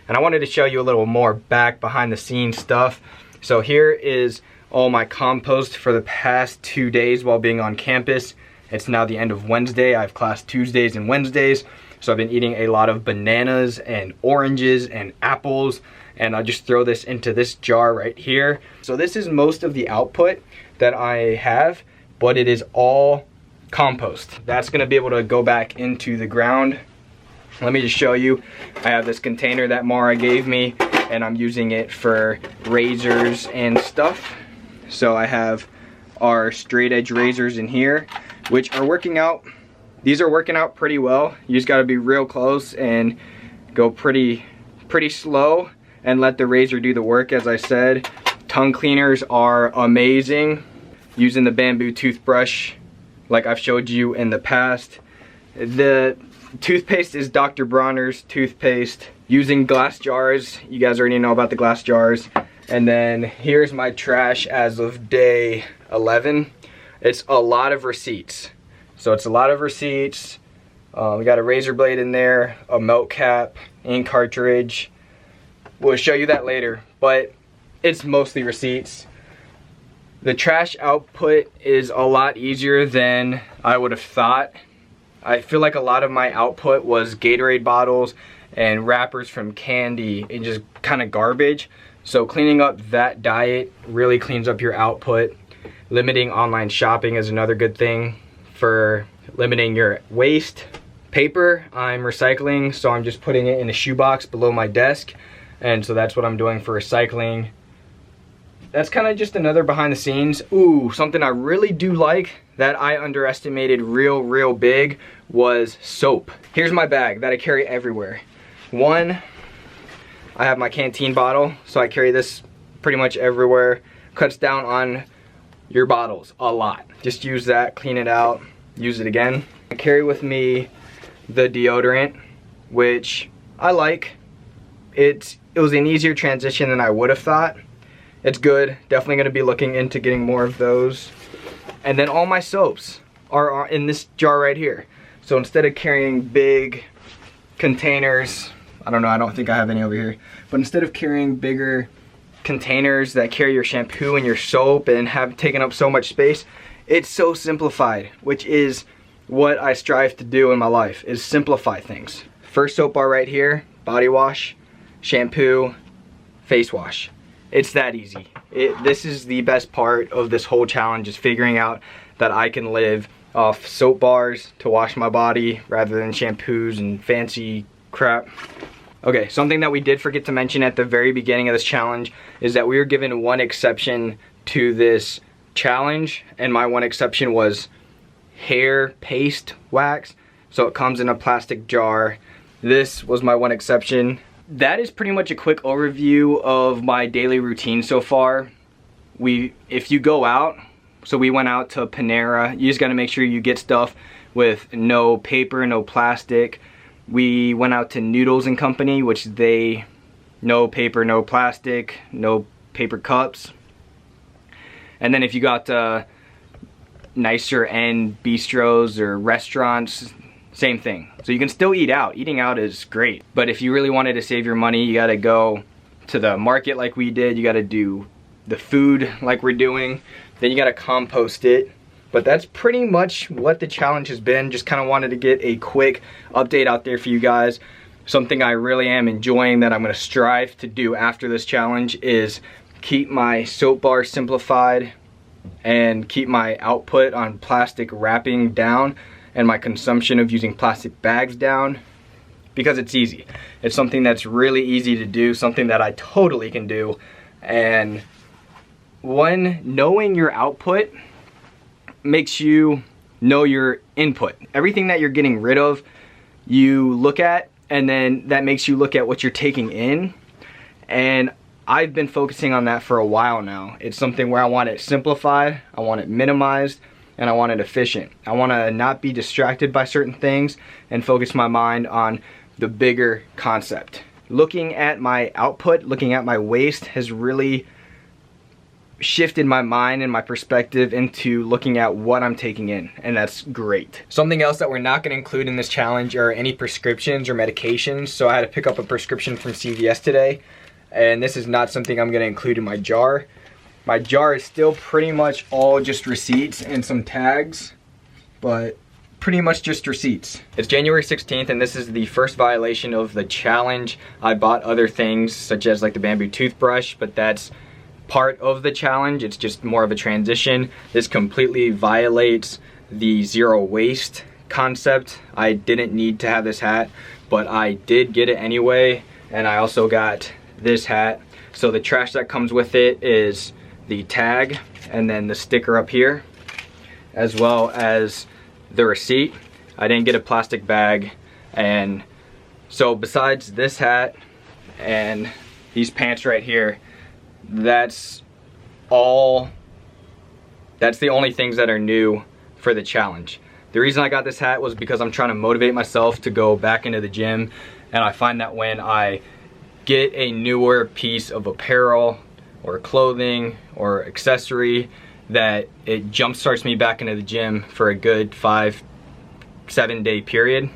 And I wanted to show you a little more back behind the scenes stuff. So here is all my compost for the past 2 days while being on campus. It's now the end of Wednesday. I have class Tuesdays and Wednesdays. So I've been eating a lot of bananas and oranges and apples, and I'll just throw this into this jar right here. So this is most of the output that I have, but it is all compost. That's gonna be able to go back into the ground. Let me just show you. I have this container that Mara gave me, and I'm using it for razors and stuff. So I have our straight edge razors in here, which are working out. These are working out pretty well. You just gotta be real close and go pretty slow and let the razor do the work, as I said. Tongue cleaners are amazing. Using the bamboo toothbrush, like I've showed you in the past. The toothpaste is Dr. Bronner's toothpaste. Using glass jars, you guys already know about the glass jars. And then here's my trash as of day 11. It's a lot of receipts. So it's a lot of receipts. We got a razor blade in there, a melt cap, ink cartridge. We'll show you that later, but it's mostly receipts. The trash output is a lot easier than I would have thought. I feel like a lot of my output was Gatorade bottles and wrappers from candy and just kind of garbage. So cleaning up that diet really cleans up your output. Limiting online shopping is another good thing for limiting your waste. Paper, I'm recycling, so I'm just putting it in a shoebox below my desk. And so that's what I'm doing for recycling. That's kind of just another behind the scenes. Ooh, something I really do like that I underestimated real big was soap. Here's my bag that I carry everywhere. One, I have my canteen bottle, so I carry this pretty much everywhere. Cuts down on your bottles a lot. Just use that, clean it out, use it again. I carry with me the deodorant, which I like. It was an easier transition than I would have thought. It's good. Definitely going to be looking into getting more of those. And then all my soaps are in this jar right here. So instead of carrying big containers, I don't think I have any over here, but instead of carrying bigger containers that carry your shampoo and your soap and have taken up so much space, it's so simplified, which is what I strive to do in my life, is simplify things. First soap bar right here, body wash, shampoo, face wash. It's that easy. This is the best part of this whole challenge, is figuring out that I can live off soap bars to wash my body rather than shampoos and fancy crap. Okay, something that we did forget to mention at the very beginning of this challenge is that we were given one exception to this challenge, and my one exception was hair paste wax. So it comes in a plastic jar. This was my one exception. That is pretty much a quick overview of my daily routine so far. If you go out, so we went out to Panera, you just gotta make sure you get stuff with no paper, no plastic. We went out to Noodles and Company, which no paper, no plastic, no paper cups. And then if you got nicer end bistros or restaurants, same thing. So you can still eat out. Eating out is great. But if you really wanted to save your money, you gotta go to the market like we did. You gotta do the food like we're doing. Then you gotta compost it. But that's pretty much what the challenge has been. Just kind of wanted to get a quick update out there for you guys. Something I really am enjoying that I'm gonna strive to do after this challenge is keep my soap bar simplified and keep my output on plastic wrapping down and my consumption of using plastic bags down, because it's easy. It's something that's really easy to do, something that I totally can do. And knowing your output makes you know your input. Everything that you're getting rid of, you look at, and then that makes you look at what you're taking in. And I've been focusing on that for a while now. It's something where I want it simplified, I want it minimized, and I want it efficient. I want to not be distracted by certain things and focus my mind on the bigger concept. Looking at my output, looking at my waste has really shifted my mind and my perspective into looking at what I'm taking in, and that's great. Something else that we're not going to include in this challenge are any prescriptions or medications. So I had to pick up a prescription from CVS today, and this is not something I'm going to include in my jar. My jar is still pretty much all just receipts and some tags, but pretty much just receipts. It's January 16th, and this is the first violation of the challenge. I bought other things such as like the bamboo toothbrush, but that's part of the challenge. It's just more of a transition. This completely violates the zero waste concept. I didn't need to have this hat, but I did get it anyway, and I also got this hat. So the trash that comes with it is the tag and then the sticker up here, as well as the receipt. I didn't get a plastic bag, and so besides this hat and these pants right here, that's the only things that are new for the challenge. The reason I got this hat was because I'm trying to motivate myself to go back into the gym, and I find that when I get a newer piece of apparel or clothing or accessory, that it jump starts me back into the gym for a good 5-7 day period.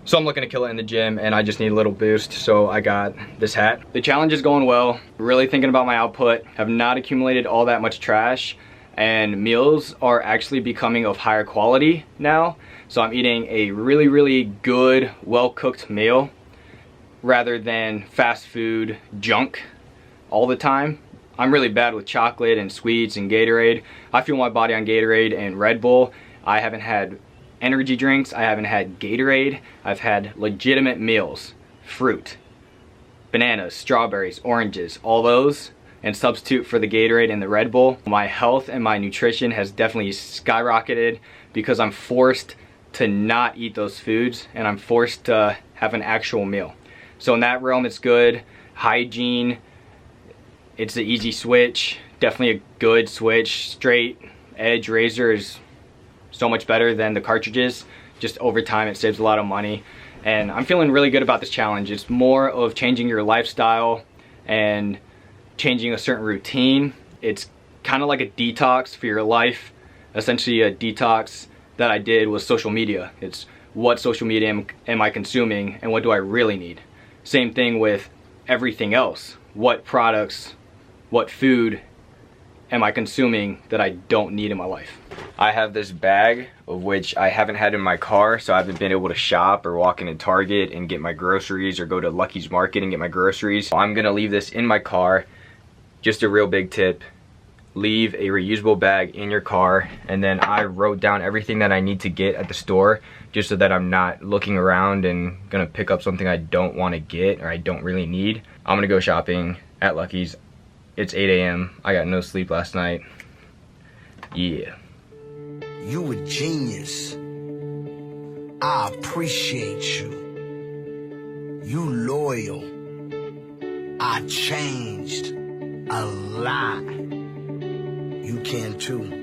So I'm looking to kill it in the gym, and I just need a little boost, so I got this hat. The challenge is going well. Really thinking about my output. Have not accumulated all that much trash, and meals are actually becoming of higher quality now. So I'm eating a really, really good, well-cooked meal rather than fast food junk all the time. I'm really bad with chocolate and sweets and Gatorade. I fuel my body on Gatorade and Red Bull. I haven't had energy drinks, I haven't had Gatorade. I've had legitimate meals, fruit, bananas, strawberries, oranges, all those, and substitute for the Gatorade and the Red Bull. My health and my nutrition has definitely skyrocketed because I'm forced to not eat those foods, and I'm forced to have an actual meal. So in that realm, it's good. Hygiene, it's an easy switch, definitely a good switch. Straight edge razor is so much better than the cartridges. Just over time, it saves a lot of money, and I'm feeling really good about this challenge. It's more of changing your lifestyle and changing a certain routine. It's kind of like a detox for your life. Essentially a detox that I did was social media. It's what social media am I consuming, and what do I really need? Same thing with everything else. What products, what food am I consuming that I don't need in my life? I have this bag of which I haven't had in my car, so I haven't been able to shop or walk into Target and get my groceries, or go to Lucky's Market and get my groceries. So I'm gonna leave this in my car. Just a real big tip: leave a reusable bag in your car. And then I wrote down everything that I need to get at the store, just so that I'm not looking around and gonna pick up something I don't want to get or I don't really need. I'm gonna go shopping at Lucky's. It's 8 a.m. I got no sleep last night. Yeah. You a genius. I appreciate you. You loyal. I changed a lot. You can too.